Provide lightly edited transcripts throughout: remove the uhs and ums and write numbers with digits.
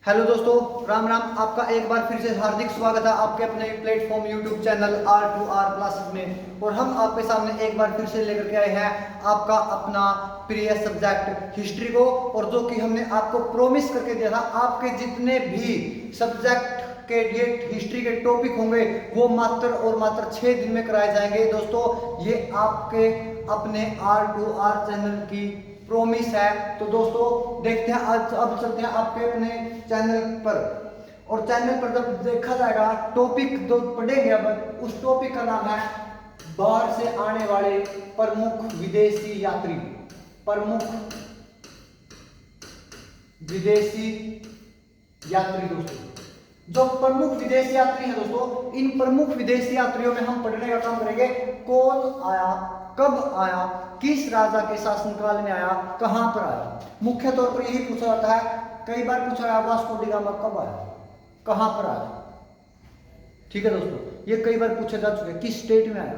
Hello दोस्तों, राम राम। आपका एक बार फिर से हार्दिक स्वागत है आपके अपने platform YouTube channel R2R classes में। और हम आपके सामने एक बार फिर से लेकर के आए हैं आपका अपना प्रिय सब्जेक्ट हिस्ट्री को। और जो कि हमने आपको प्रॉमिस करके दिया था, आपके जितने भी सब्जेक्ट के ये हिस्ट्री के टॉपिक होंगे वो मात्र और मात्र 6 दिन में कराए जाएंगे। दोस्तों, ये आपके अपने R2R चैनल की प्रॉमिस है। तो दोस्तों देखते हैं, आज अब चलते हैं आपके अपने चैनल पर। और चैनल पर जब देखा जाएगा टॉपिक जो पढ़ेंगे, अब उस टॉपिक का नाम है बाहर से आने वाले प्रमुख विदेशी यात्री। प्रमुख विदेशी यात्री। दोस्तों, जो प्रमुख विदेशी यात्री हैं दोस्तों, इन प्रमुख विदेशी यात्रियों में हम पढ़ने का काम करेंगे। कौन आया, कब आया, किस राजा के शासनकाल में आया, कहां पर आया। मुख्य तौर पर यही पूछा जाता है, कई बार पूछा गया वास्को डी गामा कब आया, कहां पर आया। ठीक है दोस्तों, ये कई बार पूछे जा चुके, किस स्टेट में आया।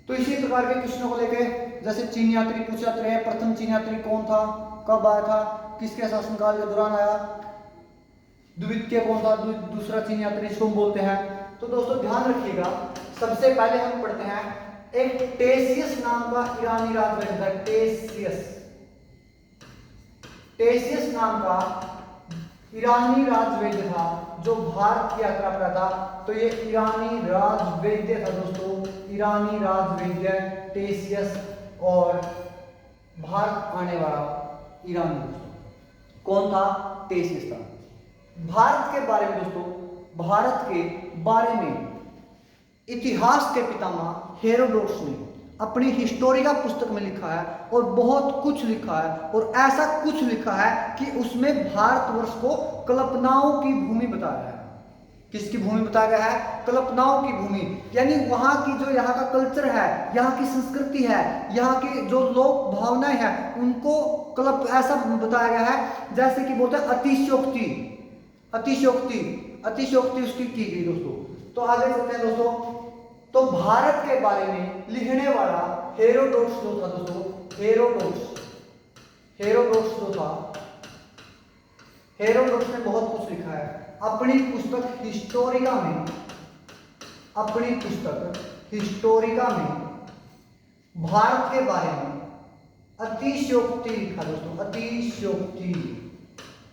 तो इसी प्रकार के क्वेश्चनों को लेके जैसे चीन यात्री पूछे जाते हैं, प्रथम चीन यात्री कौन था, कब आया था, किसके शासनकाल के दौरान आया। द्वितीय कौन था, दूसरा चीन यात्री इसको हम बोलते हैं। तो दोस्तों ध्यान रखिएगा, सबसे पहले हम पढ़ते हैं एक टेसियस नाम का ईरानी राजवैद्य था। टेसियस नाम का ईरानी राजवैद्य था जो भारत की यात्रा पर था। तो ये ईरानी राजवैद्य था दोस्तों, ईरानी राजवैद्य टेसियस, और भारत आने वाला ईरानी दोस्तों कौन था, टेसियस था। भारत के बारे में दोस्तों, भारत के बारे में इतिहास के पितामह हेरोडोटस ने अपनी हिस्टोरिका पुस्तक में लिखा है, और बहुत कुछ लिखा है। और ऐसा कुछ लिखा है कि उसमें भारतवर्ष को कल्पनाओं की भूमि बताया है। किसकी भूमि बताया गया है, कल्पनाओं की भूमि। यानी वहां की जो यहाँ का कल्चर है, यहाँ की संस्कृति है, यहाँ की जो लोक भावनाएं हैं, उनको ऐसा बताया गया है जैसे कि बोलते हैं अतिशयोक्ति, अतिशयोक्ति, अतिशयोक्ति उसकी की गई दोस्तों। तो आगे चलते हैं दोस्तों। तो भारत के बारे में लिखने वाला हेरोडोटस जो था दोस्तों, हेरोडोटस जो था, हेरोडोटस ने बहुत कुछ लिखा है अपनी पुस्तक हिस्टोरिका में। अपनी पुस्तक हिस्टोरिका में भारत के बारे में अतिशयोक्ति लिखा दोस्तों, अतिशयोक्ति,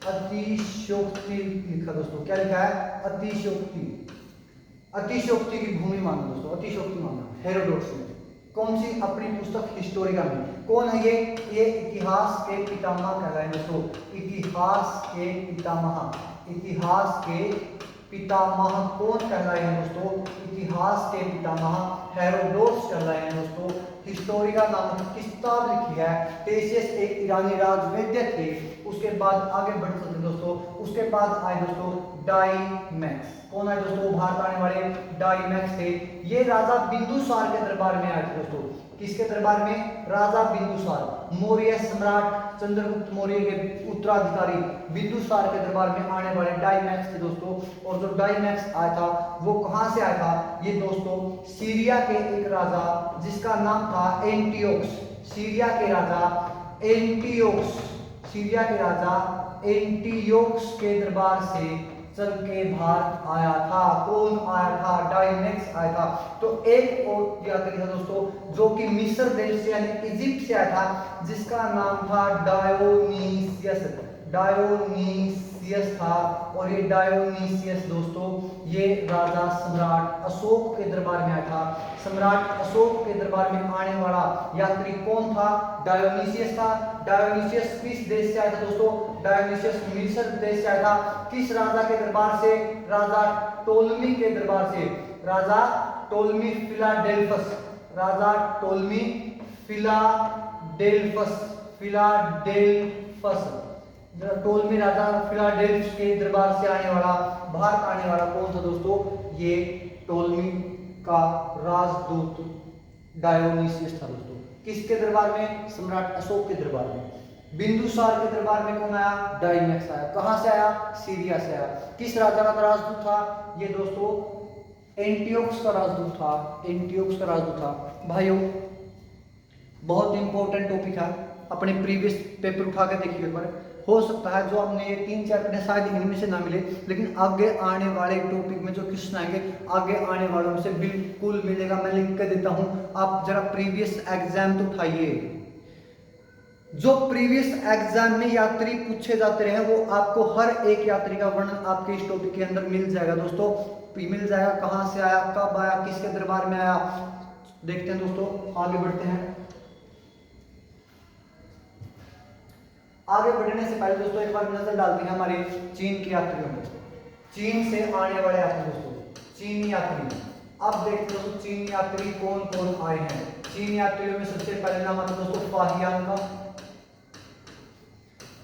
अतिशयोक्ति लिखा दोस्तों। क्या लिखा है, अतिशयोक्ति, अतिशयोक्ति की भूमि माना दोस्तों, अतिशयोक्ति माना हेरोडोटस ने। कौन सी, अपनी पुस्तक हिस्टोरिका में। कौन है ये इतिहास के पितामह कहलाए दोस्तों, इतिहास के पितामह। इतिहास के पितामह कौन कहलाए हैं दोस्तों, इतिहास के पितामह हेरोडोटस कहलाए हैं दोस्तों। हिस्टोरिका नामक किताब लिखी है। टेसियस एक ईरानी राजवैद्य थे। उसके बाद आगे बढ़ सकते दोस्तों, उसके बाद आए दोस्तों डाइमैक्स। कौन है दोस्तों, भारत आने वाले डाइमैक्स थे। ये राजा बिंदुसार के दरबार में आए थे दोस्तों। किसके दरबार में, राजा बिंदुसार, मौर्य सम्राट चंद्रगुप्त मौर्य के उत्तराधिकारी बिंदुसार के दरबार में आने वाले डाइमैक्स थे दोस्तों। और जो डाइमैक्स आया था वो कहां से आया था, ये दोस्तों सीरिया के एक राजा जिसका नाम था एंटियोक्स। सीरिया के राजा एंटियोक्स, सीरिया के राजा एंटियोक्स के दरबार से चल के भारत आया था। कौन आया था, डाइमैक्स आया था। तो एक और यात्री था दोस्तों जो कि मिस्र देश से यानी इजिप्ट से आया था, जिसका नाम था डायोनीसियस। डायोनीसियस था। और ये डायोनीसियस दोस्तों ये राजा सम्राट अशोक के दरबार में आया था। सम्राट अशोक के दरबार में आने वाला यात्री कौन था, डायोनीसियस था। डायोनीसियस किस देश से आया था दोस्तों, डायोनीसियस मिस्र देश से आया था। किस राजा के दरबार से, राजा टोलमी के दरबार से। राजा टोलमी फिलाडेल्फस, राजा टोलमी फिलाडेल्फस, फिलाडेल्फस, टोलमी राजा फिलाडेल्फस के दरबार से आने वाला, भारत आने वाला कौन था दोस्तों, ये टोलमी का राजदूत डायोनीसियस था दोस्तों। किसके दरबार में, सम्राट अशोक के दरबार में। बिंदुसार के दरबार में कौन आया, डाइमैक्स आया। कहां से आया, सीरिया से आया। किस राजा का राजदूत था, ये दोस्तों एंटियोक्स का राजदूत था। एंटियोक्स का राजदूत था। भाइयों बहुत इंपॉर्टेंट टॉपिक है, अपने प्रीवियस पेपर उठा के देखिए एक बार। हो सकता है जो हमने ये 3-4 पढ़े शायद इनमें से ना मिले, लेकिन आगे आने वाले टॉपिक में जो क्वेश्चन आएंगे आगे आने वालों में से बिल्कुल मिलेगा। मैं लिख कर देता हूं, आप जरा प्रीवियस एग्जाम तो उठाइए। जो प्रीवियस एग्जाम में यात्री पूछे जाते रहे वो आपको हर एक यात्री का वर्णन आपके इस टॉपिक के अंदर मिल जाएगा दोस्तों, मिल जाएगा। कहां से आया, कब आया, किसके दरबार में आया। देखते हैं दोस्तों, आगे बढ़ते हैं। आगे बढ़ने से पहले दोस्तों एक बार नजर डालते हैं हमारे चीन के यात्रियों में। चीन से आने वाले यात्री दोस्तों, चीनी यात्री। अब देखते हो चीन यात्री कौन कौन आए हैं। चीन यात्रियों में सबसे पहले नाम आता है दोस्तों फाहियान का,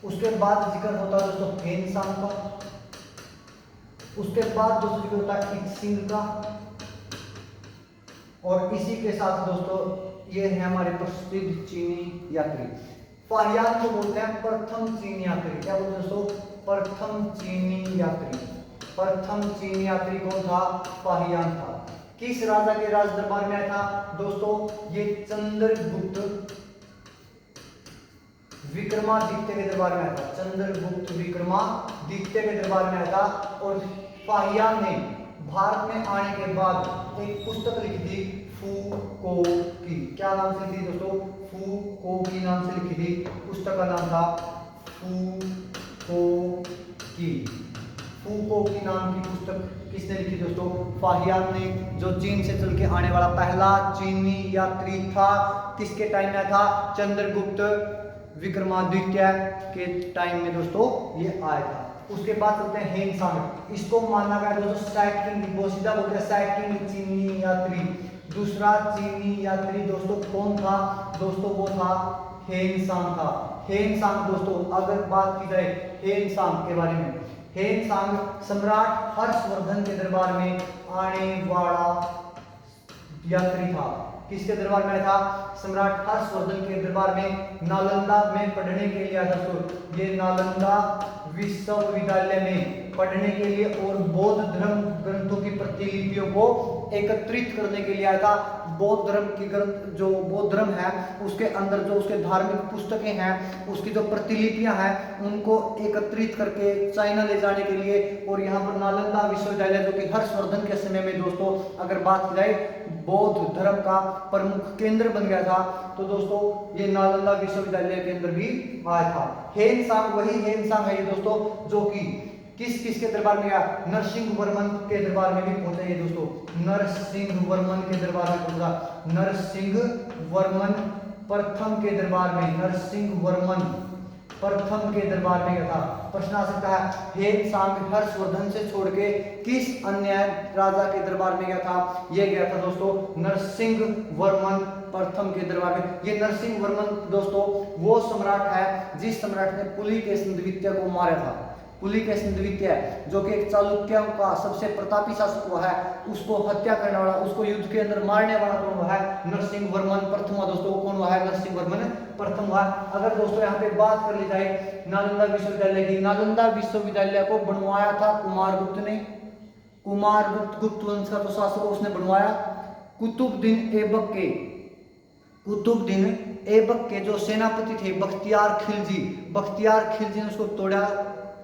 उसके बाद जिक्र होता है दोस्तों हेनसांग का, उसके बाद दोस्तों जिक्र होता है इक्सिंग का, और इसी के साथ दोस्तों ये है हमारे प्रसिद्ध चीनी यात्री। फाहियान को बोलते हैं प्रथम चीनी यात्री। क्या बोलते हैं दोस्तों, प्रथम चीनी यात्री। प्रथम चीनी यात्री कौन था, फाहियान था। किस राजा के राज दरबार में आया था दोस्तों, ये चंद्रगुप्त विक्रमादित्य के दरबार में आया था। चंद्रगुप्त विक्रमादित्य के दरबार में आया था। और फाहियान ने भारत में आने के बाद एक पुस्तक लिखी थी फू को की। क्या नाम से लिखी दोस्तों, फू को की नाम से लिखी थी। पुस्तक का नाम था फू को की। फू को की नाम की पुस्तक किसने लिखी दोस्तों, फाहियान ने, जो चीन से चल के आने वाला पहला चीनी यात्री था। किसके टाइम में था, चंद्रगुप्त विक्रमादित्य के टाइम में दोस्तों ये आया था। उसके बाद चलते हैं हेनसांग। इसको माना गया दोस्तों सेकंड, वो सीधा बोलते हैं सेकंड चीनी यात्री। दूसरा चीनी यात्री दोस्तों कौन था दोस्तों, वो था हेनसांग था। हेनसांग दोस्तों अगर बात की जाए हेनसांग के बारे में, हेनसांग सम्राट हर्षवर्धन के दरबार में आने वाला यात्री था। किसके दरबार में था, सम्राट हर्षवर्धन के दरबार में नालंदा में पढ़ने के लिए आया था। ये नालंदा विश्वविद्यालय में पढ़ने के लिए और बौद्ध धर्म ग्रंथों की प्रतिलिपियों को एकत्रित करने के लिए आया था। बौद्ध धर्म की ग्रंथ, जो बौद्ध धर्म है उसके अंदर जो उसके धार्मिक पुस्तकें हैं, उसकी जो प्रतिलिपियां हैं उनको एकत्रित करके चाइना ले जाने के लिए। और यहाँ पर नालंदा विश्वविद्यालय जो कि हर्षवर्धन के समय में दोस्तों अगर बात की जाए बौद्ध धर्म का प्रमुख केंद्र बन गया था, तो दोस्तों ये नालंदा विश्वविद्यालय के अंदर भी आया था। हेनसांग वही हेनसांग है ये दोस्तों जो कि किस किस के दरबार में गया, नरसिंह वर्मन के दरबार में भी पहुंचा ये दोस्तों। नरसिंह वर्मन के दरबार में पहुंचा, नरसिंह वर्मन प्रथम के दरबार में, नरसिंह वर्मन प्रथम के दरबार में गया था। प्रश्न आ सकता है हेनसांग हर्षवर्धन से छोड़ के किस अन्य राजा के दरबार में गया था, ये गया था दोस्तों नरसिंह वर्मन प्रथम के दरबार में। ये नरसिंह वर्मन दोस्तों वो सम्राट है जिस सम्राट ने पुलिकेशिन द्वितीय को मारा था। पुलिकेशिन द्वितीय जो कि एक चालुक्यों का सबसे प्रतापी शासक हुआ है, उसको हत्या करने वाला, उसको युद्ध के अंदर मारने वाला कौन हुआ है, नरसिंह वर्मन प्रथम दोस्तों। कौन हुआ है, नरसिंह वर्मन प्रथम हुआ। अगर दोस्तों यहाँ पे बात कर ली जाए नालंदा विश्वविद्यालय की, नालंदा विश्वविद्यालय को बनवाया था कुमारगुप्त ने। कुमारगुप्त गुप्त वंश का जो शासक उसने बनवाया। कुतुबुद्दीन ऐबक के, कुतुबुद्दीन ऐबक के जो सेनापति थे बख्तियार खिलजी, बख्तियार खिलजी ने उसको तोड़ा।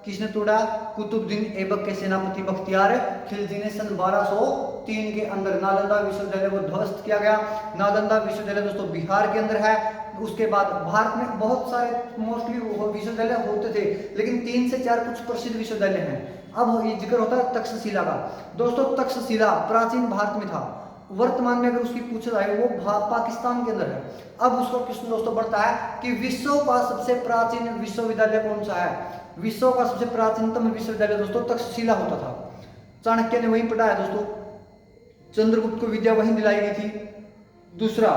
किसने तोड़ा, कुतुबुद्दीन ऐबक के सेनापति बख्तियार खिलजी ने सन 1203 के अंदर नालंदा विश्वविद्यालय को ध्वस्त किया गया। नालंदा विश्वविद्यालय दोस्तों बिहार के अंदर है। उसके बाद भारत में बहुत सारे मोस्टली विश्वविद्यालय होते थे, लेकिन 3 से 4 कुछ प्रसिद्ध विश्वविद्यालय हैं। अब ये जिक्र होता है तक्षशिला का। दोस्तों तक्षशिला प्राचीन भारत में था, वर्तमान में अगर उसकी पूछा जाए वो पाकिस्तान के अंदर है। अब उसका प्रश्न दोस्तों बढ़ता है कि विश्व का सबसे प्राचीन विश्वविद्यालय कौन सा है। विश्व का सबसे प्राचीनतम विश्वविद्यालय दोस्तों तक्षशिला होता था। चाणक्य ने वहीं पढ़ाया दोस्तों, चंद्रगुप्त को विद्या वहीं दिलाई गई थी। दूसरा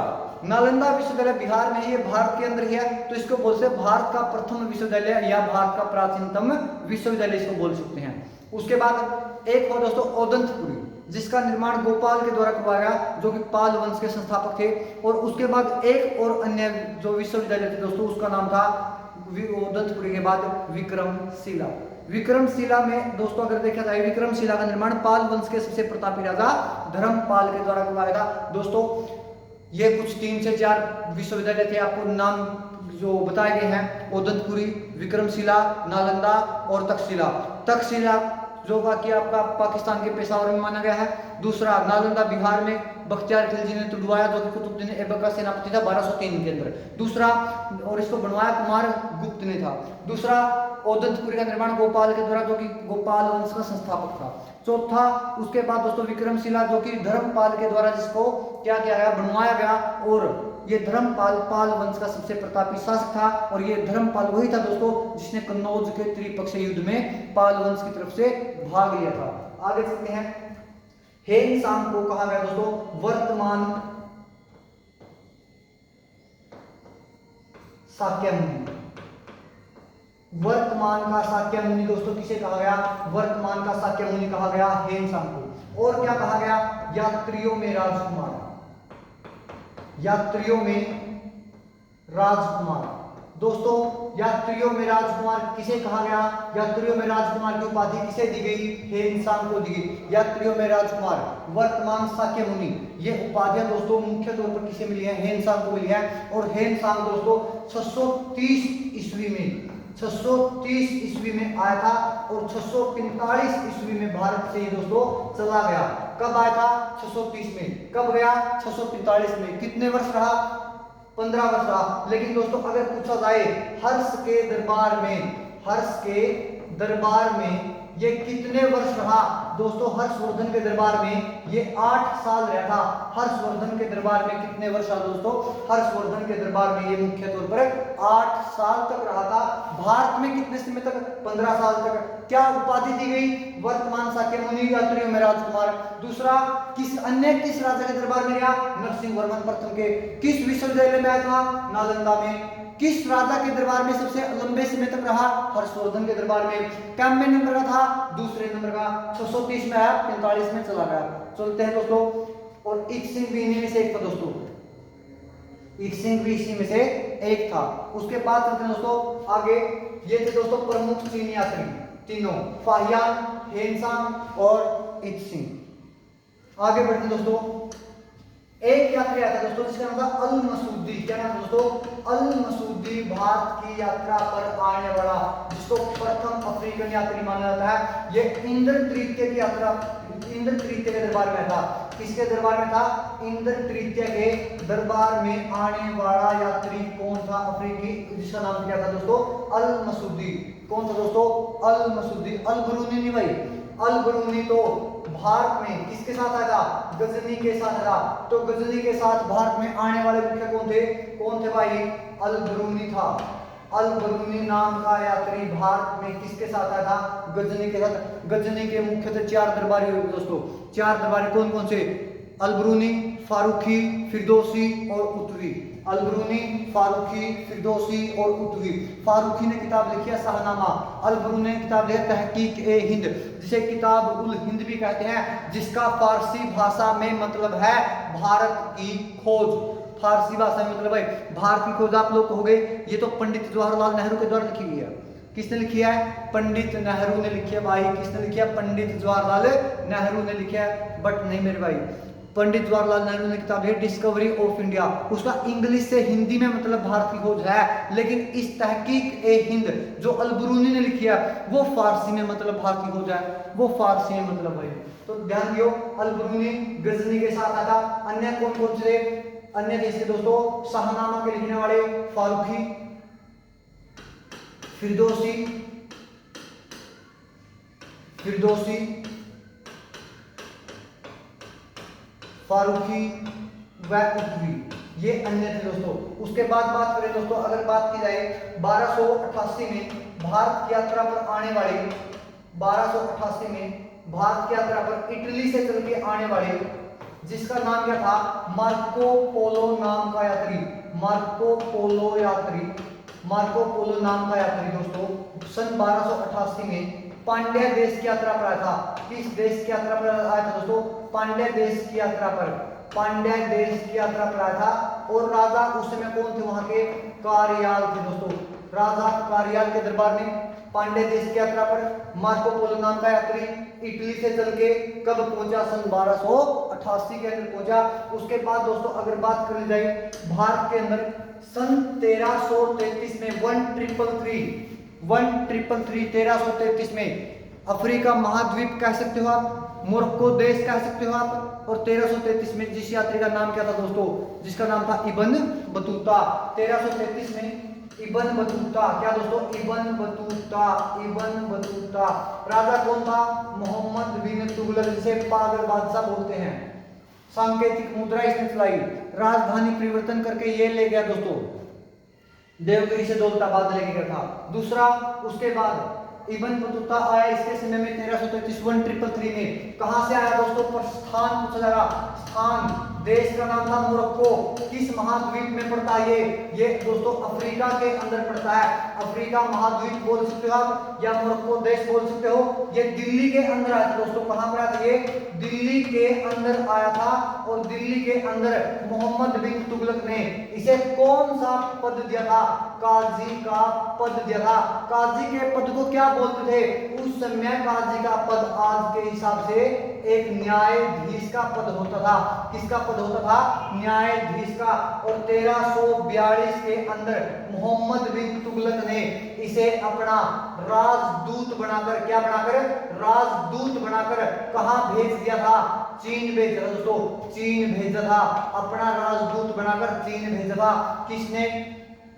नालंदा विश्वविद्यालय बिहार में, ये भारत के अंदर ही है, तो इसको बोलते हैं भारत का प्रथम विश्वविद्यालय या भारत का प्राचीनतम विश्वविद्यालय इसको बोल सकते हैं। उसके बाद एक हो दोस्तों ओदंतपुरी, जिसका निर्माण गोपाल के द्वारा करवाया गया, जो कि पाल वंश के संस्थापक थे। और उसके बाद एक और अन्य जो विश्वविद्यालय थे दोस्तों उसका नाम था ओदंतपुरी के बाद विक्रमशिला। विक्रमशिला में दोस्तों अगर देखा जाए विक्रमशिला का निर्माण पाल वंश के सबसे प्रतापी राजा धर्मपाल के द्वारा करवाया था। दोस्तों ये कुछ 3 से 4 विश्वविद्यालय थे, आपको नाम जो बताए गए हैं ओदंतपुरी, विक्रमशिला, नालंदा और तक्षशिला। तक्षशिला जो कि आपका पाकिस्तान के पेशावर में माना गया है। दूसरा नालंदा बिहार में बख्तियार खिलजी ने तुड़वाया, जो कि कुतुबुद्दीन ऐबक का सेनापति था 1203 के अंदर। दूसरा, और इसको बनवाया कुमार गुप्त ने था। दूसरा, ओदंतपुरी का निर्माण गोपाल के द्वारा, जो कि गोपाल वंश का संस्थापक था। चौथा, उसके बाद दोस्तों विक्रमशिला, जो कि धर्मपाल के द्वारा जिसको क्या किया गया, बनवाया गया। और ये धर्मपाल पाल वंश का सबसे प्रतापी शासक था। और ये धर्मपाल वही था दोस्तों जिसने कन्नौज के त्रिपक्षीय युद्ध में पाल वंश की तरफ से भाग लिया था। आगे चलते हैं। हेनसांग को कहा गया दोस्तों वर्तमान शाक्यमुनि। वर्तमान का शाक्यमुनि दोस्तों किसे कहा गया, वर्तमान का शाक्यमुनि कहा गया हेनसांग को। और क्या कहा गया, यात्रियों में राजकुमार, यात्रियों में राजकुमार। दोस्तों यात्रियों में राजकुमार किसे कहा गया, यात्रियों में राजकुमार की उपाधि किसे दी गई, हेनसांग को दी गई। यात्रियों में राजकुमार, वर्तमान शाक्यमुनि, ये उपाधियां दोस्तों मुख्य तौर पर किसे मिली है, हेनसांग को मिली है। और हेनसांग दोस्तों 630 ईस्वी में, 630 ईस्वी में आया था और 645 ईस्वी में भारत से ही दोस्तों चला गया। कब आया था, 630 में, कब गया, 645 में। कितने वर्ष रहा, 15 वर्ष रहा। लेकिन दोस्तों अगर पूछा जाए हर्ष के दरबार में, हर्ष के दरबार में ये कितने वर्ष रहा, दोस्तों हर्षवर्धन के दरबार में ये 8 साल रहा था। हर्षवर्धन के दरबार में कितने वर्ष रहा दोस्तों, हर्षवर्धन के दरबार में ये मुख्य तौर पर 8 साल तक रहा था। भारत में कितने समय तक, 15 साल तक। क्या उपाधि दी गई, वर्तमान शाक्यमुनि, यात्रियों में राजकुमार। दूसरा, किस राजा के दरबार में गया, नरसिंह वर्मन प्रथम के। किस विश्वविद्यालय में आया था, नालंदा में। किस राजा के दरबार में सबसे लंबे समय तक रहा, हर्षवर्धन के दरबार में। कम में नंबर का था, दूसरे नंबर का, 630 में आया, 45 में चला गया। चलते हैं दोस्तों। और इक्सिंग भी इन्हीं में से एक था दोस्तों, इक्सिंग भी इसी में से एक था। उसके बाद चलते हैं दोस्तों आगे। ये थे दोस्तों प्रमुख चीनी यात्री तीनों, फाहियान, हेनसांग और इक्सिंग। आगे बढ़ते हैं दोस्तों। एक यात्री आया था दोस्तों जिसका नाम था अल मसूदी। क्या नाम दोस्तों, अल मसूदी, भारत की यात्रा पर आने वाला, जिसको प्रथम अफ्रीकन यात्री माना जाता है। ये इंद्र तृतीय की यात्रा, इंद्र तृतीय के दरबार में था। किसके दरबार में था, इंद्र तृतीय के दरबार में आने वाला यात्री कौन था, अफ्रीकी, जिसका नाम क्या था दोस्तों, अल मसूदी। कौन था दोस्तों, अल मसूदी। अल बरूनी नहीं भाई, अल बरूनी तो भारत में किसके साथ आया था, गजनी के साथ था। तो गजनी के साथ भारत में आने वाले मुख्य कौन थे भाई, अल बरूनी था। अल बरूनी नाम का यात्री भारत में किसके साथ आया था, गजनी के साथ। गजनी के मुख्यतः 4 दरबारी हुए दोस्तों। 4 दरबारी कौन कौन से, अल बरूनी, फारूकी, फिरदौसी और उतवी। अल बरूनी, फारूकी, फिरदौसी और उतवी। फारूकी ने किताब लिखी है शाहनामा। अल बरूनी ने किताब लिखी है तहकीक ए हिंद, जिसे किताब उल हिंद भी कहते हैं, जिसका फारसी भाषा में मतलब है भारत की खोज। फारसी भाषा में मतलब है भारत की खोज। आप लोग कहोगे ये तो पंडित जवाहरलाल नेहरू के द्वारा लिखी हुई है। किसने लिखी है, पंडित नेहरू ने लिखी है भाई। किसने लिखी है, पंडित जवाहरलाल नेहरू ने लिखी है। बट नहीं मेरे भाई, पंडित जवाहरलाल नेहरू ने किताब है डिस्कवरी ऑफ इंडिया, उसका इंग्लिश से हिंदी में मतलब भारत की खोज है। लेकिन इस तहकीक ए हिंद जो अल बरूनी ने लिखी है वो फारसी में मतलब भारत की खोज है, वो फारसी में मतलब है। तो ध्यान दियो, अल बरूनी गजनी के साथ आता। अन्य कौन कौन से अन्य देश के दोस्तों, शाहनामा के लिखने वाले फारूकी, फिरदौसी, फारूकी व उतवी, ये अन्य थे दोस्तों। उसके बाद बात करें दोस्तों, अगर बात की जाए 1288 में भारत की यात्रा पर आने वाले, 1288 में भारत की यात्रा पर इटली से चल के आने वाले, जिसका नाम क्या था, मार्को पोलो नाम का यात्री। मार्को पोलो यात्री, मार्को पोलो नाम का यात्री दोस्तों सन 1288 में पांड्या देश की यात्रा पर आया था। किस देश की यात्रा पर आया था दोस्तों, पांड्या देश की यात्रा पर, पांड्या देश की यात्रा पर आया था। और राजा उस समय कौन थे वहां के, कार्याल थे दोस्तों। राजा कार्याल के दरबार में पांड्या देश की यात्रा पर मार्को पोलो नाम का यात्री इटली से चल के कब पहुंचा, सन 1288 के अंदर पहुंचा। उसके बाद दोस्तों अगर बात कर ली जाए भारत के अंदर सन 1333 में 1333 में अफ्रीका महाद्वीप कह सकते हो आप, मोरक्को देश कह सकते हो आप। और 1333 में जिस यात्री का नाम क्या था दोस्तों, जिसका नाम था इब्न बतूता। 1333 में इब्न बतूता, क्या दोस्तों, इब्न बतूता। राजा कौन था, मोहम्मद बिन तुगलक, जिसे पागल बादशाह बोलते हैं। सांकेतिक मुद्रा इसने चलाई, राजधानी परिवर्तन करके ये ले गया दोस्तों, देवगिरी से दौलताबाद लेके गया था। दूसरा, उसके बाद इब्न बतूता आया इसके समय में 1333 में। कहां से आया दोस्तों, प्रस्थान पूछा जा रहा, स्थान, देश का नाम था मोरक्को। किस महाद्वीप में पड़ता है ये दोस्तों अफ्रीका के अंदर पड़ता है। अफ्रीका महाद्वीप बोल सकते हो आप या मोरक्को देश बोल सकते हो। ये दिल्ली के अंदर आया था दोस्तों, कहां पर आया था ये, दिल्ली के अंदर आया था। और दिल्ली के अंदर मोहम्मद बिन तुगलक ने इसे कौन सा पद दिया था, काजी का पद दिया था। काजी के पद को क्या बोलते थे उस समय, काजी का पद आज के हिसाब से एक न्यायाधीश का पद होता था। किसका पद होता था, न्यायाधीश का। और 1342 के अंदर मोहम्मद बिन तुगलक ने इसे अपना राजदूत बनाकर, क्या बनाकर, राजदूत बनाकर कहां भेज दिया था, चीन भेजा था दोस्तों, चीन भेजा था। अपना राजदूत बनाकर चीन भेजा था। किसने,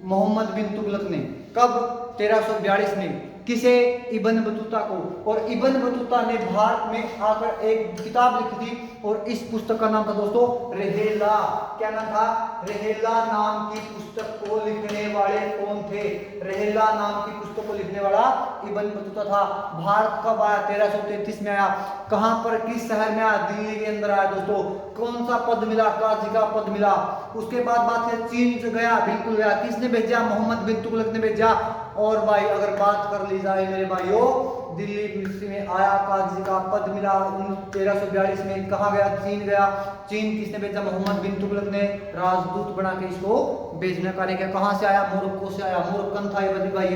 मोहम्मद बिन तुगलक ने। कब, 1342 में। किसे, इब्न बतूता को। और इब्न बतूता ने भारत में आकर एक किताब लिखी थी और इस पुस्तक का नाम था दोस्तों रहेला। क्या नाम था, रहेला नाम की पुस्तक को लिखने वाले कौन थे, रहेला नाम की पुस्तक को लिखने वाला इब्न बतूता था। भारत कब आया, 1333 में आया। कहां पर, किस शहर में आया, दिल्ली के अंदर आया दोस्तों। कौन सा पद मिला, काजी का पद मिला। उसके बाद बात है चीन से गया, बिल्कुल गया। किसने भेजा, मोहम्मद बिन तुगलक ने भेजा। और भाई अगर बात कर ली जाए मेरे भाइयों, दिल्ली मिस्र में आया, काजी का पद मिला। 1342 में कहा गया, चीन गया। चीन किसने भेजा, मोहम्मद बिन तुगलक ने राजदूत बना के इसको भेजने कार्य किया। कहां से आया, मोरक्को से आया। मोरक्कन था ये भाई,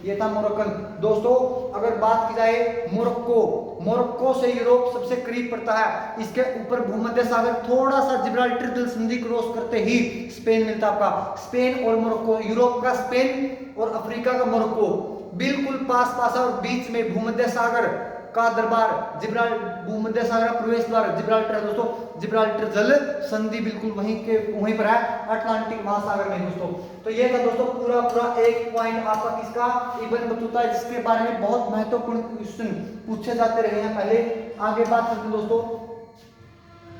ये था मोरक्कन दोस्तों। अगर बात की जाए मोरक्को से यूरोप सबसे करीब पड़ता है। इसके ऊपर भूमध्य सागर, थोड़ा सा जिब्राल्टर जल संधि क्रॉस करते ही स्पेन मिलता है आपका। स्पेन और मोरक्को, यूरोप का स्पेन और अफ्रीका का मोरक्को बिल्कुल पास है। और बीच में भूमध्य सागर का दरबार, भूमध्य सागर का प्रवेश द्वार जिब्राल्टर दोस्तों, जिब्राल्टर जल संधि बिल्कुल वहीं पर है, अटलांटिक महासागर में दोस्तों। तो ये था दोस्तों पूरा एक पॉइंट आपका किसका, इब्न बतूता, जिसके बारे में बहुत महत्वपूर्ण क्वेश्चन पूछे जाते रहे हैं। पहले आगे बात करते हैं दोस्तों,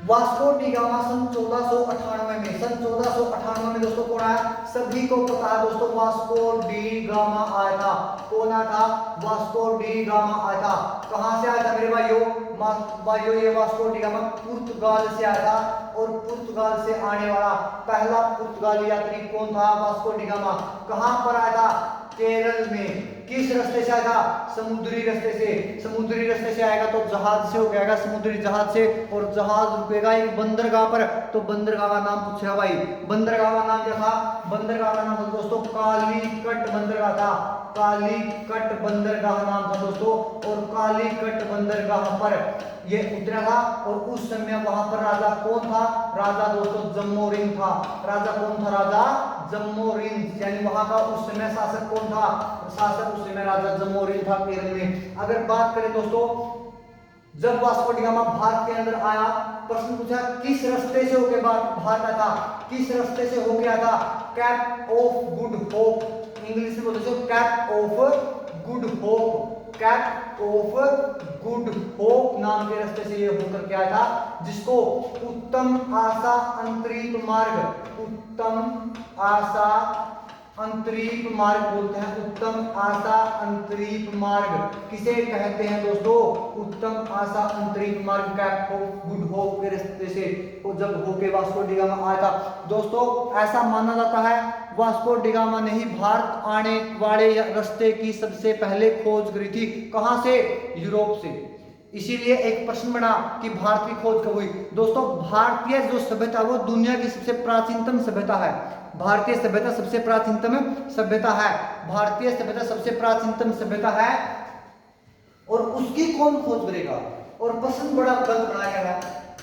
वास्को डी गामा सन 1498 में, सन 1498 में दोस्तों कौन आया, सभी को पता है दोस्तों, वास्को डी गामा आया था। कौन आया था, वास्को डी गामा आया था। कहां से आया था मेरे भाइयों, ये वास्को डी गामा पुर्तगाल से आया था। और पुर्तगाल से आने वाला पहला पुर्तगाली यात्री कौन था, वास्को डी गामा। कहां पर आया था, केरल में। किस रास्ते से आएगा, समुद्री रास्ते से। समुद्री रास्ते से आएगा तो जहाज से हो जाएगा, समुद्री जहाज से। और जहाज रुकेगा एक बंदरगाह पर, तो बंदरगाह का नाम पूछेगा भाई। बंदरगाह का नाम क्या था, बंदरगाह का नाम था दोस्तों कालीकट बंदरगाह था। कालीकट बंदरगाह नाम था दोस्तों। और कालीकट बंदरगाह पर ये उतरा था। और उस समय वहां पर राजा कौन था, राजा दोस्तों जम्मोरिन था। राजा कौन था, राजा जम्मोरिन, यानी वहां का उस समय शासक कौन था, शासक उस समय राजा जम्मोरिन था केरल में। अगर बात करें दोस्तों, जब वास्को डी गामा भारत के अंदर आया, प्रश्न पूछा किस रास्ते से होकर भारत आया था, किस रास्ते से होकर आया था, cap of good hope, English में बोलते हैं cap of good hope, cap of good hope नाम के रास्ते से ये होकर के आया था, जिसको उत्तम आशा अंतरीप मार्ग, उत्तम आशा अंतरीप मार्ग बोलते हैं। उत्तम आशा अंतरीप मार्ग किसे कहते हैं दोस्तों, उत्तम आशा अंतरीप मार्ग, कैप ऑफ गुड होप के रास्ते से वो जब होके वास्को डी गामा आया था दोस्तों। ऐसा माना जाता है वास्को डी गामा ने ही भारत आने वाले रास्ते की सबसे पहले खोज करी थी। कहां से, यूरोप से। इसीलिए एक प्रश्न बना कि भारत की खोज कब हुई दोस्तों। भारतीय जो सभ्यता वो दुनिया की सबसे प्राचीनतम सभ्यता है। भारतीय सभ्यता सबसे प्राचीनतम सभ्यता है, भारतीय सभ्यता सबसे प्राचीनतम सभ्यता है। और उसकी कौन खोज करेगा, और प्रश्न बड़ा गलत बनाया गया है।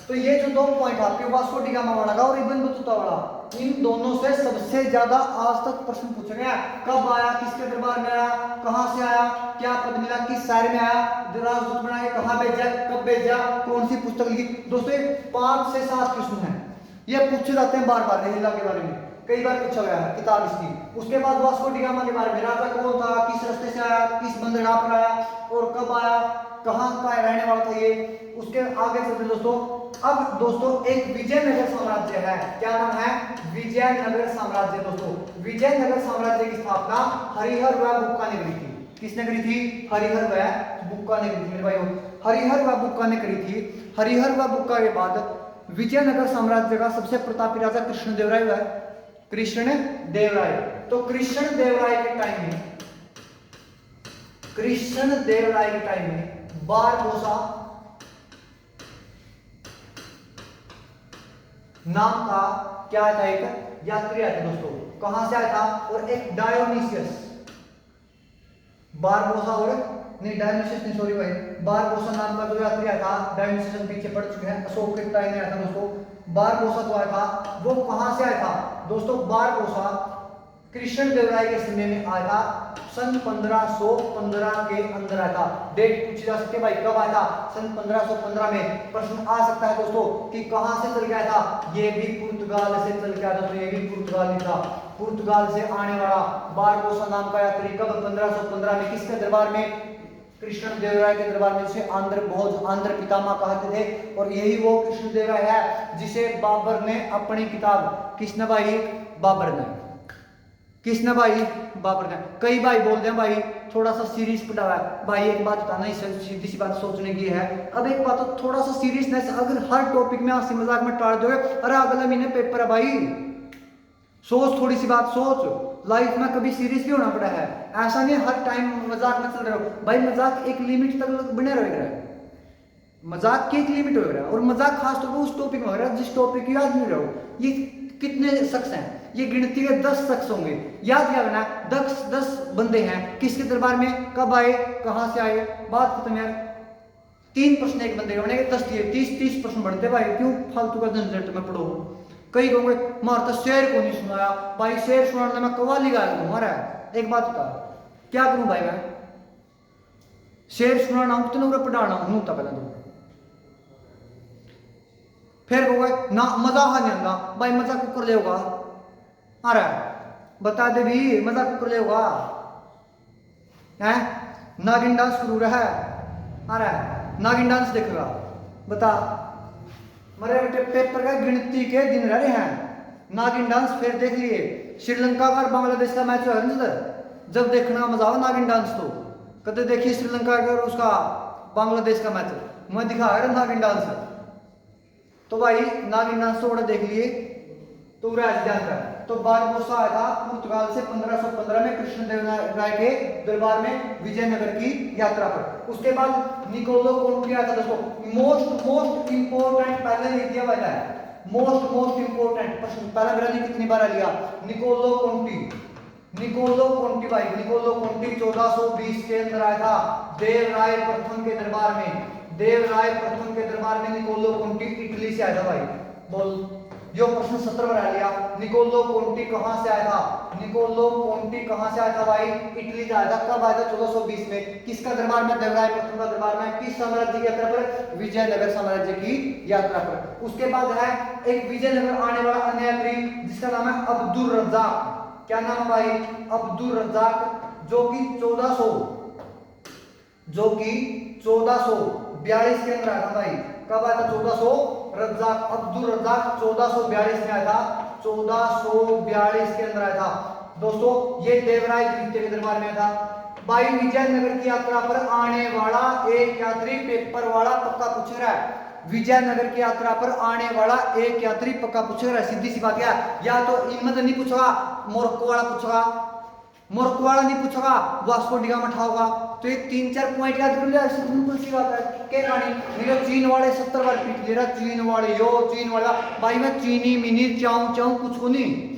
तो ये जो दो पॉइंट आपके वास्को डी गामा वाला का और इब्न बतूता वाला, इन दोनों से सबसे ज्यादा आज तक प्रश्न पूछा गया। कब आया, किसके दरबार में आया, कहां से आया, क्या पद मिला, किस शहर में आया, राजदूत बनाया, कहां भेजा, कब भेजा, कौन सी पुस्तक लिखी। दोस्तों 5 से 7 प्रश्न हैं, ये पूछे जाते हैं बार बार। रहीला के बारे में कई बार पूछा गया है किताब इसकी। उसके बाद वास्को डी गामा के बारे में, राजा कौन था, किस रास्ते से आया, किस बंदरगाह पर आया और कब आया, कहां का रहने वाला था ये। उसके आगे चलते दोस्तों, अब दोस्तों एक विजयनगर साम्राज्य है। क्या नाम है, विजयनगर साम्राज्य। दोस्तों विजयनगर साम्राज्य की स्थापना हरिहर व बुक्का ने करी थी। किसने करी थी, हरिहर व बुक्का ने करी थी मेरे भाइयों, हरिहर व बुक्का ने करी थी। हरिहर व बुक्का के बाद विजयनगर साम्राज्य का सबसे प्रतापी राजा कृष्णदेवराय हुआ है, कृष्णदेवराय। तो कृष्णदेवराय के टाइम में, कृष्णदेवराय के टाइम में बारबोसा नाम का क्या था, एक यात्री आया था दोस्तों। कहां से आया था, और एक डायोनिसियस, बारबोसा और नहीं डायोनिसियस नहीं सॉरी भाई, बारबोसा नाम का जो यात्री आया था, डायोनिसियस हम पीछे पढ़ चुके हैं, अशोक के टाइम में आया था दोस्तों। बारबोसा जो आया था वो कहां से आया था दोस्तों, बारबोसा कृष्णदेवराय के समय में आया था, सन 1515 के अंदर आया था। डेट पूछी जा सकती है भाई, कब आया था, सन 1515 में। प्रश्न आ सकता है दोस्तों कि कहां से चल गया था, ये भी पुर्तगाल से चल गया था। तो ये भी पुर्तगाल था, पुर्तगाल से आने वाला बारबोसा नाम का यात्री कब 1515 में किसके दरबार में, कृष्णदेवराय के दरबार में, जिसे आंध्र भोज, आंध्र पितामह कहते थे। और यही वो कृष्णदेवराय है जिसे बाबर ने अपनी किताब, किसने भाई, बाबर ने, किसने भाई, बाबर ने। कई भाई बोलते हैं भाई थोड़ा सा सीरियस पढ़ा हुआ है। भाई एक बात बताना, सीधी सी बात सोचने की है। अब एक बात तो थोड़ा सा सीरियसनेस, अगर हर टॉपिक में हंसी मजाक में टाल दोगे, अरे अगले महीने पेपर है भाई, सोच, थोड़ी सी बात सोच। लाइफ में कभी सीरियस भी होना पड़ा है, ऐसा नहीं हर टाइम मजाक में चल रहे हो भाई। मजाक एक लिमिट तक बने रहेगा, मजाक की एक लिमिट हो रहा है। और मजाक खास तौर पर उस टॉपिक में हो रहा है जिस टॉपिक की याद नहीं रहो। ये कितने शख्स हैं, ये गिनती के 10 शख्स होंगे, याद क्या करना, 10 बंदे हैं, किसके दरबार में, कब आए, कहां से आए, बात खत्म यार। 3 प्रश्न एक बंदे का बनेंगे, 10 30 प्रश्न बढ़ते भाई, क्यों फालतू का झंझट में पढ़ो। कई कहोगे मारता शेर को नहीं सुनाया भाई, शेर सुनाने में कव्वाली गाया दूं हमारा। एक बात बता, क्या करूं भाई मैं, शेर सुनाना हूं तो पढ़ाना हूं तक पहले। फिर कहोगे ना मजा आ नहीं आता भाई, मजा कुकर ले होगा, अरे बता दे भी मजा कुकर ले होगा है। नागिन डांस शुरू रहा है, अरे नागिन डांस देखेगा, बता मरे बेटे पेपर का गिनती के दिन रह रहे हैं, नागिन डांस फिर देख लिए। श्रीलंका का और बांग्लादेश का मैच है, जब देखने का मजा आओ नागिन डांस तो कदे देखिए श्रीलंका का और उसका बांग्लादेश का मैच, मैं दिखा रहा नागिन डांस। तो भाई नागिन डांस थोड़ा देख लिए तो जानता है। तो बारबोसा आया था पुर्तगाल से 1515 में कृष्णदेवराय के दरबार में विजयनगर की यात्रा पर। उसके बाद निकोलो कोंटी आया था दोस्तों। मोस्ट इंपोर्टेंट पहले लिख दिया हुआ है, मोस्ट इंपोर्टेंट प्रश्न पहला मेरा कितनी बार लिया, निकोलो कोंटी, निकोलो कोंटी भाई, निकोलो कोंटी 1420 के अंदर आया था देवराय प्रथम के दरबार में, देवराय प्रथम के दरबार में निकोलो कोंटी इटली से आया था भाई। बोल जो प्रश्न 17 बना लिया, निकोलो कोंटी कहां से आया था, निकोलो कोंटी कहां से आया था भाई, इटली से आया था। कब आया था 1420 में, किसका दरबार में, देवराय प्रथम का दरबार में, किस साम्राज्य की यात्रा पर, विजयनगर साम्राज्य की यात्रा पर। उसके बाद है एक विजयनगर आने वाला अन्य यात्री जिसका नाम है अब्दुल रज्जाक। क्या नाम है भाई, अब्दुल रज्जाक, जो कि 1442 के अंदर आया था भाई। कब आया था 1400, रज्जाक अब्दुल रज्जाक 1442 में आया था, 1442 के अंदर आया था दोस्तों। ये देवराय द्वितीय के दरबार में आया था भाई। विजयनगर की यात्रा पर आने वाला एक यात्री पेपर वाला पक्का पूछ रहा है, विजयनगर की यात्रा पर आने वाला एक यात्री पक्का पूछ रहा है। सीधी सी बात है, या तो इमद नहीं पूछेगा, मोरक्को वाला पूछेगा, मोरक्को वाला नहीं पूछेगा, वास्को डी गामा उठाओगा। तो ये 3-4 पॉइंट याद कर लिया, सिंपल सी बात है। के कहानी मेरे चीन वाले 70 बार पीट ले रहा, चीन वाले यो चीन वाला भाई। मैं चीनी मिनी चाऊ चाऊ कुछ को नहीं,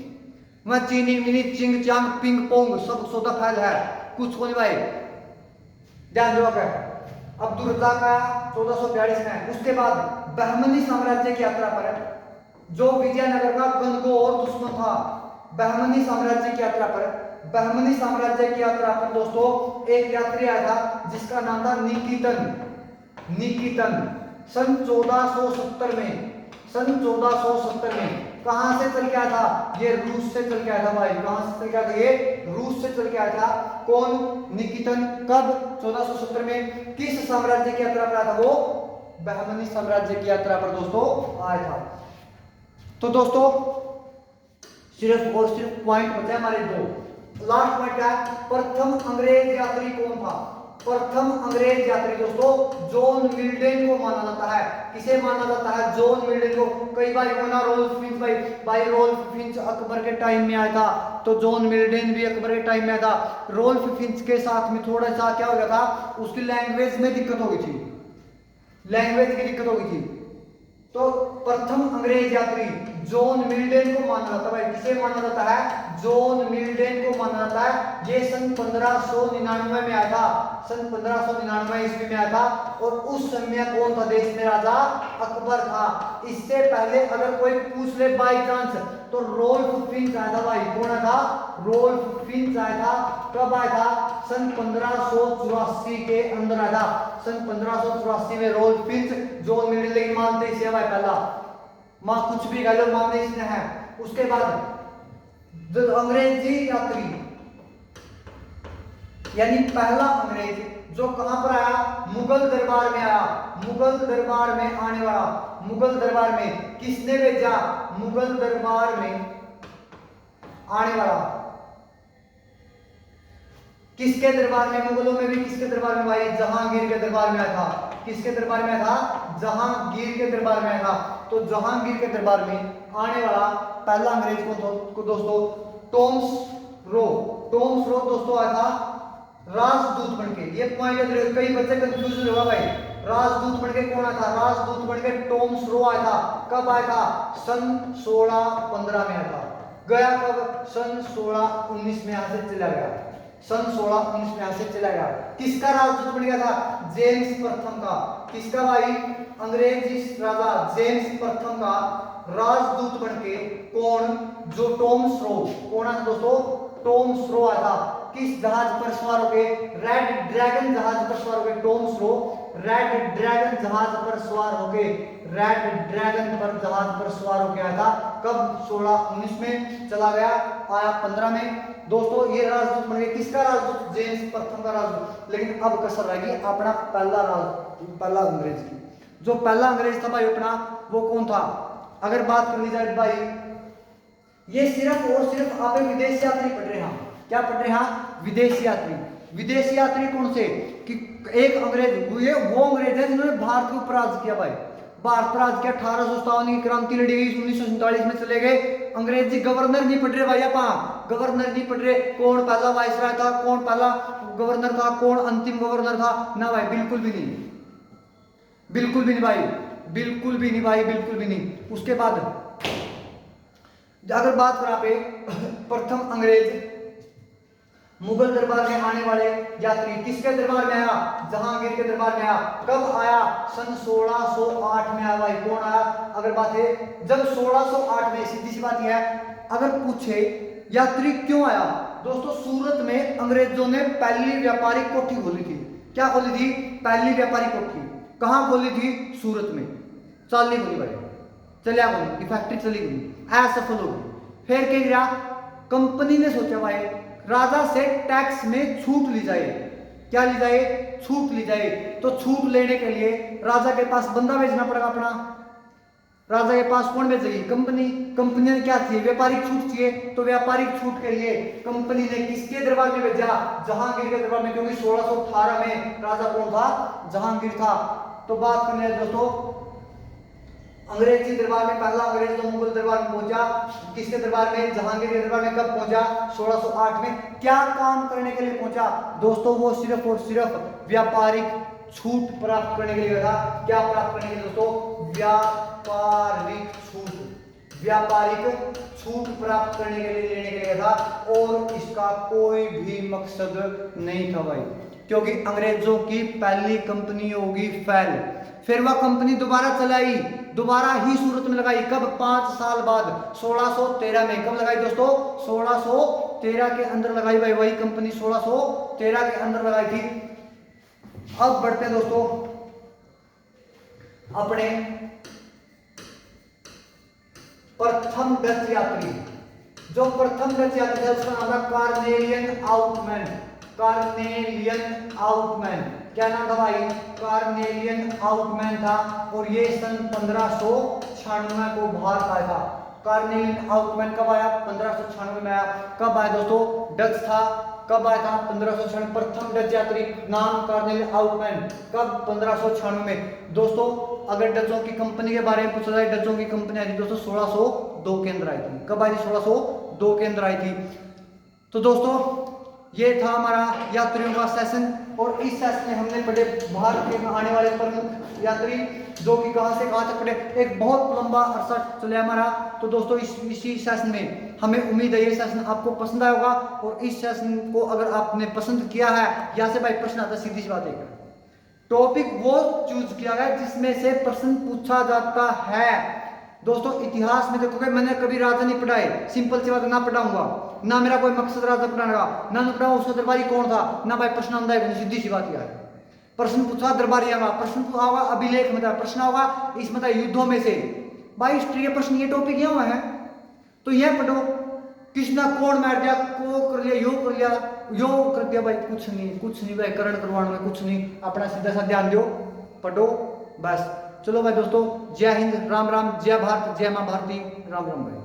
मैं चीनी मिनी चिंग चांग पिंग पोंग सब सौदा फैल है, कुछ को नहीं भाई, ध्यान दो। अब्दुल रज्जाक आया 1442 में। उसके बाद बहमनी साम्राज्य की यात्रा पर है, जो विजयनगर का गणगौर दुश्मन था बहमनी साम्राज्य की यात्रा पर, बहमनी साम्राज्य की यात्रा पर दोस्तों एक यात्री आया था जिसका नाम था निकितन। निकितन सन 1470 में, सन 1470 में कहां से चल के आया था? ये रूस से चल के आया था भाई। कहां से चल के आया था? ये रूस से चल के आया था। कौन? निकितन। कब? 1470 में। किस साम्राज्य की यात्रा पर आया था वो? बहमनी साम्राज्य की यात्रा पर दोस्तों आया था। तो दोस्तों सिर्फ और सिर्फ पॉइंट बचे हमारे दो। लास्ट पॉइंट क्या है? प्रथम अंग्रेज यात्री कौन था? प्रथम अंग्रेज यात्री दोस्तों जॉन मिल्टन को माना जाता है। किसे माना जाता है? जॉन मिल्टन को। कई बार होना रोल्फ फिंच भाई रोल्फ फिंच अकबर के टाइम में आया था, तो जॉन मिल्टन भी अकबर के टाइम में आया था। रोल्फ फिंच के साथ में थोड़ा सा क्या हो गया था? उसकी लैंग्वेज में दिक्कत हो गई थी, लैंग्वेज की दिक्कत हो गई थी। तो प्रथम अंग्रेज यात्री जॉन मिल्टन को माना जाता है। किसे माना जाता है? जॉन मिल्टन को माना जाता है। ये सन 1599 में आया था, सन 1599 ईस्वी में आया था। और उस समय कौन था देश में? राजा अकबर था। इससे पहले अगर कोई पूछ ले बाई चांस तो रोल्फ फिंच आया था भाई। कौन आया था? रोल्फ फिंच आया था। कब आया था? सन 1584 के अंदर आया था। सन 1584 में रोल्फ फिंच, जॉन मिल्टन, लेकिन मानते इसे भाई पहला मां कुछ भी कह लो मानते इसने है। उसके बाद जो अंग्रेजी यात्री यानी पहला अंग्रेज जो कहां पर आया? मुगल दरबार में आया। मुगल दरबार में आने वाला, मुगल दरबार में किसने भेजा? मुगल दरबार में आने वाला किसके दरबार में? मुगलों में भी किसके दरबार में भाई? जहांगीर के दरबार में आया था। किसके दरबार में आया था? जहांगीर के दरबार में आया था। तो जहांगीर के दरबार में आने वाला पहला अंग्रेज को दोस्तों टॉम्स रो। टॉम्स रो दोस्तों आया था राजदूत बनके। ये पॉइंट कई बच्चे कंफ्यूज होगा भाई। राजदूत बनके कौन आया था? राजदूत बनके टॉम्स रो आया था। कब आया था? सन 1615 में आया था। गया कब? सन 1619 में यहां से चला गया। सन 1619 में यहां से चला गया। किसका राजदूत बन गया था? जेम्स प्रथम का। किसका भाई? अंग्रेजी राजा जेम्स प्रथम का राजदूत बनके। कौन? जो टॉम्स रो। कौन आया दोस्तों? टॉम्स रो आया था। किस जहाज पर सवार होके? रेड ड्रैगन जहाज पर सवार होके टॉम्स रो रेड ड्रैगन जहाज पर सवार होके, रेड ड्रैगन पर जहाज पर सवार होके आया था। कब? 1619 में चला गया, आया 15 में। दोस्तों ये राजदूत बन गए। किसका राजदूत? जेम्स प्रथम का राजदूत। लेकिन अब कसर रहेगी अपना पहला अंग्रेज की। जो पहला अंग्रेज था भाई अपना, वो कौन था? अगर बात कर ली जाए भाई, ये सिर्फ और सिर्फ आप विदेशी यात्री पढ़ रहे हैं। क्या पढ़ रहे हैं? विदेशी यात्री। विदेशी यात्री कौन से? कि एक अंग्रेज, ये वो अंग्रेज है जिन्होंने भारत के ऊपर राज किया भाई। भारत पर राज किया। 1857 की क्रांति लड़ी गई, 1947 में चले गए। अंग्रेजी गवर्नर नहीं पढ़ रहे भाई आप, गवर्नर नहीं पढ़ रहे। कौन पहला वाइसराय था, कौन पहला गवर्नर था, कौन अंतिम गवर्नर था? ना भाई, बिल्कुल भी नहीं, बिल्कुल भी नहीं भाई, बिल्कुल भी नहीं भाई, बिल्कुल भी नहीं। उसके बाद अगर बात करें पे प्रथम अंग्रेज मुगल दरबार में आने वाले यात्री किसके दरबार में आया? जहांगीर के दरबार में आया। कब आया? सन 1608 में आया भाई। कौन आया? अगर बात है जब 1608 में, सीधी सी बात यह है, अगर पूछे यात्री क्यों आया, दोस्तों सूरत में अंग्रेजों ने पहली व्यापारिक कोठी खोली थी। क्या खोली थी? पहली व्यापारिक कोठी। कहां खोली थी? सूरत में। चाली खोली भाई, चलिया खोली, फैक्ट्री चली गई, असफल हो गई। फिर क्या किया? कंपनी ने सोचा भाई राजा से टैक्स में छूट ली जाए। क्या ली जाए? छूट ली जाए। तो छूट लेने के लिए राजा के पास बंदा भेजना पड़ेगा अपना। राजा के पास कौन भेजेगी? कंपनी। कंपनी ने क्या चाहिए? व्यापारिक छूट चाहिए। तो व्यापारिक छूट के लिए कंपनी ने किसके दरबार में भेजा? जहांगीर के दरबार में, क्योंकि 1618 में राजा कौन था? जहांगीर था। तो बात करने दोस्तों अंग्रेजी दरबार में पहला अंग्रेज तो मुगल दरबार में पहुंचा। किसके दरबार में? जहांगीर के दरबार में। कब पहुंचा? 1608 में। क्या काम करने के लिए पहुंचा? दोस्तों वो सिर्फ और सिर्फ व्यापारिक छूट प्राप्त करने के लिए था। क्या प्राप्त करने के लिए दोस्तों? व्यापारिक छूट। व्यापारिक छूट प्राप्त करने के लिए, लेने के लिए था। और इसका कोई भी मकसद नहीं था भाई, क्योंकि अंग्रेजों की पहली कंपनी होगी फेल। फिर वह कंपनी दोबारा चलाई, दोबारा ही सूरत में लगाई, कब? 5 साल बाद 1613 में। कब लगाई दोस्तों? 1613 के अंदर लगाई भाई, वही कंपनी 1613 के अंदर लगाई थी। अब बढ़ते हैं दोस्तों अपने प्रथम डच यात्री। जो प्रथम डच यात्री था उसका नाम था कार्नेलियन आउटमैन। कार्नेलियन आउटमैन, क्या नाम था भाई? कार्नेलियन आउटमैन था, और ये सन 1596 को भारत आया था। कार्नेलियन आउटमैन कब आया? 1596 में आया। कब आया दोस्तों? डच था। कब आया था? 1596। प्रथम डच यात्री नाम कार्नेलियन आउटमैन। कब? 1596 में। दोस्तों अगर डचों की कंपनी के बारे में पूछा जाए, डचों की कंपनी आई थी दोस्तों 1602 के अंदर आई थी। कब आई थी? 1602 के अंदर आई थी। तो दोस्तों ये था हमारा यात्रियों का सेशन, और इस सेशन में हमने पढ़े भारत के आने वाले प्रमुख यात्री, जो कि कहां से कहां तक पढ़े, एक बहुत लंबा अरसा चले हमारा। तो दोस्तों इसी सेशन में हमें उम्मीद है ये सेशन आपको पसंद आया होगा, और इस सेशन को अगर आपने पसंद किया है, यहाँ से भाई प्रश्न आता है, सीधी सी बात है, टॉपिक वो चूज किया गया जिसमें से प्रश्न पूछा जाता है। दोस्तों इतिहास में देखोगे मैंने कभी राजा नहीं पढ़ाए, सिंपल सी बात ना पढ़ाऊंगा, ना मेरा कोई मकसद राजा पढ़ाने का, ना पढ़ा उसका दरबारी कौन था, ना भाई प्रश्न आंदा है, सीधी सी बात यह है। प्रश्न पूछा दरबारी का, प्रश्न पूछा होगा अभिलेख में, प्रश्न होगा इसमें युद्धों में से, भाई हिस्ट्री के प्रश्न ये टॉपिक यहाँ है, तो यह पढ़ो, किसने कौन मार दिया, को कर लिया, यो कर लिया, यो कर दिया, भाई कुछ नहीं भाई, करण करवाने में कुछ नहीं, अपना सीधा सा ध्यान दो, पढ़ो बस। चलो भाई दोस्तों, जय हिंद, राम राम, जय भारत, जय मां भारती, राम राम भाई।